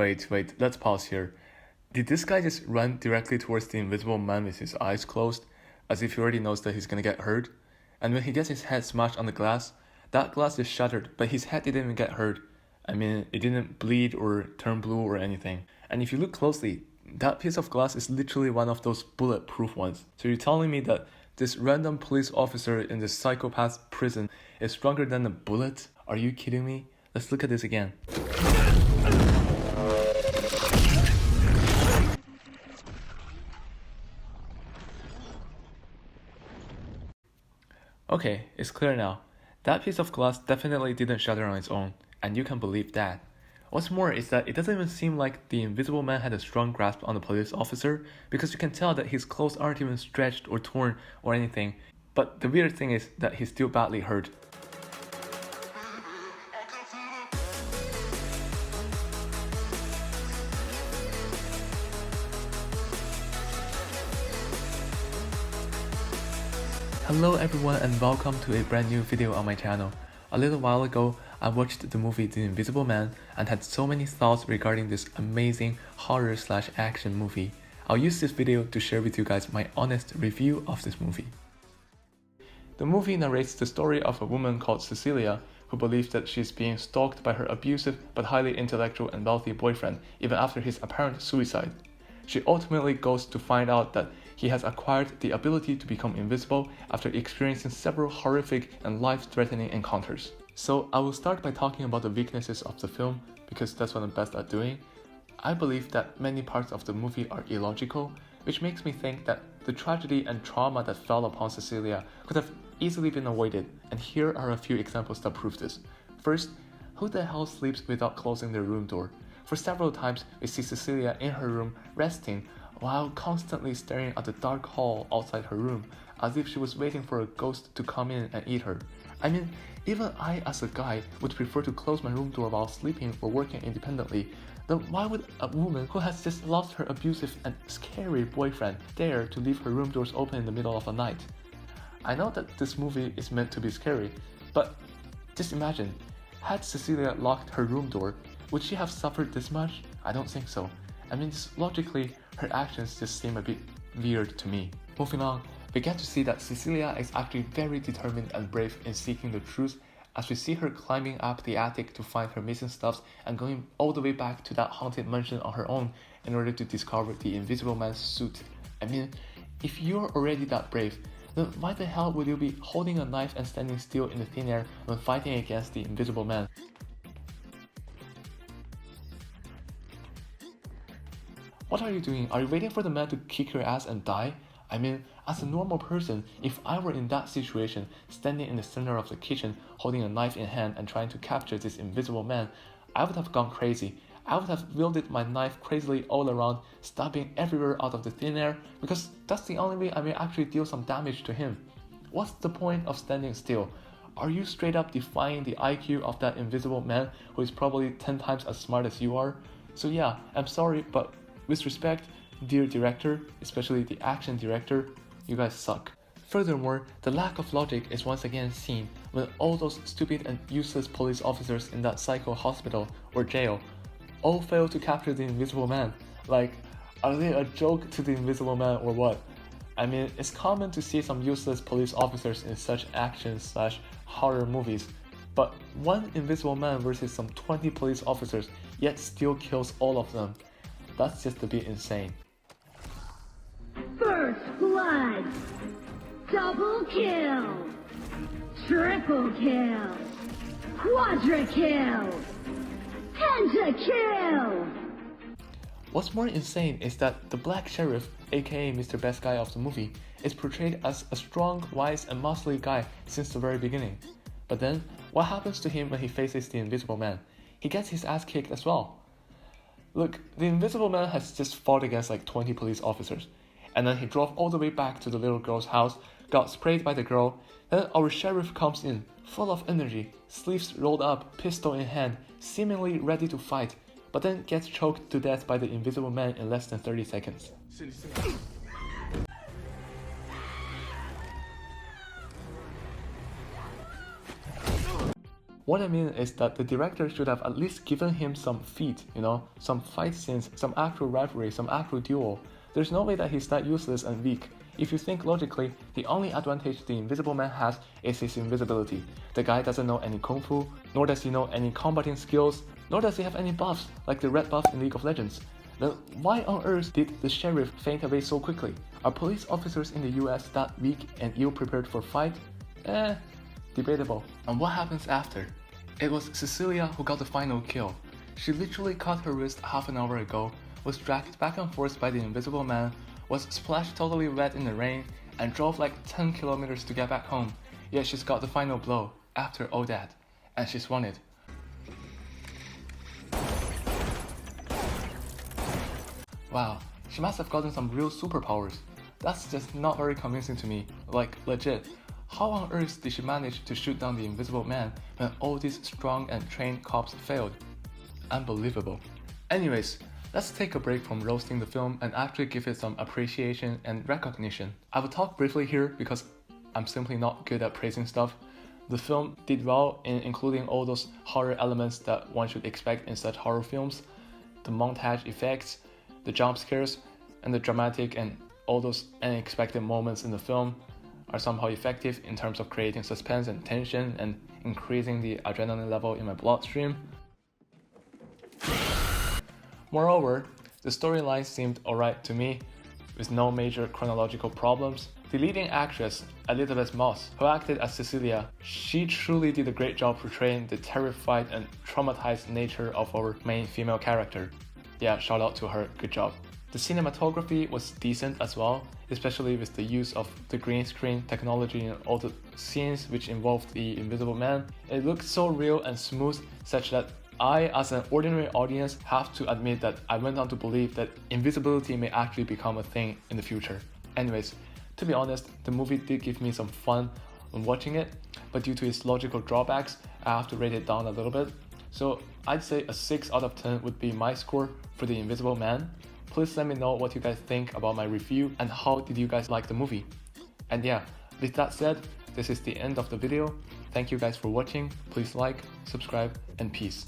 Wait, let's pause here. Did this guy just run directly towards the invisible man with his eyes closed, as if he already knows that he's gonna get hurt? And when he gets his head smashed on the glass, that glass is shattered, but his head didn't even get hurt. I mean, it didn't bleed or turn blue or anything. And if you look closely, that piece of glass is literally one of those bulletproof ones. So you're telling me that this random police officer in this psychopath's prison is stronger than a bullet? Are you kidding me? Let's look at this again. Okay, it's clear now. That piece of glass definitely didn't shatter on its own, and you can believe that. What's more is that it doesn't even seem like the invisible man had a strong grasp on the police officer, because you can tell that his clothes aren't even stretched or torn or anything. But the weird thing is that he's still badly hurt. Hello everyone and welcome to a brand new video on my channel. A little while ago, I watched the movie The Invisible Man and had so many thoughts regarding this amazing horror/action movie. I'll use this video to share with you guys my honest review of this movie. The movie narrates the story of a woman called Cecilia who believes that she's being stalked by her abusive but highly intellectual and wealthy boyfriend even after his apparent suicide. She ultimately goes to find out that he has acquired the ability to become invisible after experiencing several horrific and life-threatening encounters. So I will start by talking about the weaknesses of the film because that's what I'm best at doing. I believe that many parts of the movie are illogical, which makes me think that the tragedy and trauma that fell upon Cecilia could have easily been avoided, and here are a few examples that prove this. First, who the hell sleeps without closing their room door? For several times, we see Cecilia in her room resting while constantly staring at the dark hall outside her room, as if she was waiting for a ghost to come in and eat her. I mean, even I as a guy would prefer to close my room door while sleeping or working independently. Then why would a woman who has just lost her abusive and scary boyfriend dare to leave her room doors open in the middle of the night? I know that this movie is meant to be scary, but just imagine, had Cecilia locked her room door, would she have suffered this much? I don't think so. I mean, just logically, her actions just seem a bit weird to me. Moving on, we get to see that Cecilia is actually very determined and brave in seeking the truth, as we see her climbing up the attic to find her missing stuffs and going all the way back to that haunted mansion on her own in order to discover the invisible man's suit. I mean, if you're already that brave, then why the hell would you be holding a knife and standing still in the thin air when fighting against the invisible man? What are you doing? Are you waiting for the man to kick your ass and die? I mean, as a normal person, if I were in that situation, standing in the center of the kitchen, holding a knife in hand and trying to capture this invisible man, I would have gone crazy. I would have wielded my knife crazily all around, stabbing everywhere out of the thin air, because that's the only way I may actually deal some damage to him. What's the point of standing still? Are you straight up defying the IQ of that invisible man who is probably 10 times as smart as you are? So yeah, I'm sorry, but with respect, dear director, especially the action director, you guys suck. Furthermore, the lack of logic is once again seen when all those stupid and useless police officers in that psycho hospital or jail all fail to capture the invisible man. Like, are they a joke to the invisible man or what? I mean, it's common to see some useless police officers in such action/horror movies, but one invisible man versus some 20 police officers yet still kills all of them. That's just a bit insane. First blood, double kill, triple kill, quadra kill, pentakill. What's more insane is that the Black Sheriff, aka Mr. Best Guy of the movie, is portrayed as a strong, wise, and muscly guy since the very beginning. But then, what happens to him when he faces the Invisible Man? He gets his ass kicked as well. Look, the Invisible Man has just fought against like 20 police officers, and then he drove all the way back to the little girl's house, got sprayed by the girl, then our sheriff comes in, full of energy, sleeves rolled up, pistol in hand, seemingly ready to fight, but then gets choked to death by the Invisible Man in less than 30 seconds. What I mean is that the director should have at least given him some feat, some fight scenes, some actual rivalry, some actual duel. There's no way that he's that useless and weak. If you think logically, the only advantage the Invisible Man has is his invisibility. The guy doesn't know any kung fu, nor does he know any combating skills, nor does he have any buffs like the red buff in League of Legends. Then why on earth did the sheriff faint away so quickly? Are police officers in the US that weak and ill-prepared for fight? Debatable. And what happens after? It was Cecilia who got the final kill. She literally cut her wrist half an hour ago, was dragged back and forth by the Invisible Man, was splashed totally wet in the rain, and drove like 10 kilometers to get back home. Yet she's got the final blow after all that, and she's won it. Wow, she must have gotten some real superpowers. That's just not very convincing to me, like legit. How on earth did she manage to shoot down the Invisible Man when all these strong and trained cops failed? Unbelievable. Anyways, let's take a break from roasting the film and actually give it some appreciation and recognition. I will talk briefly here because I'm simply not good at praising stuff. The film did well in including all those horror elements that one should expect in such horror films. The montage effects, the jump scares, and the dramatic and all those unexpected moments in the film are somehow effective in terms of creating suspense and tension and increasing the adrenaline level in my bloodstream. Moreover, the storyline seemed alright to me, with no major chronological problems. The leading actress, Elizabeth Moss, who acted as Cecilia, she truly did a great job portraying the terrified and traumatized nature of our main female character. Yeah, shout out to her, good job. The cinematography was decent as well, especially with the use of the green screen technology in all the scenes which involved the Invisible Man. It looked so real and smooth such that I, as an ordinary audience, have to admit that I went on to believe that invisibility may actually become a thing in the future. Anyways, to be honest, the movie did give me some fun when watching it, but due to its logical drawbacks, I have to rate it down a little bit. So I'd say a 6 out of 10 would be my score for The Invisible Man. Please let me know what you guys think about my review and how did you guys like the movie. And yeah, with that said, this is the end of the video. Thank you guys for watching. Please like, subscribe, and peace.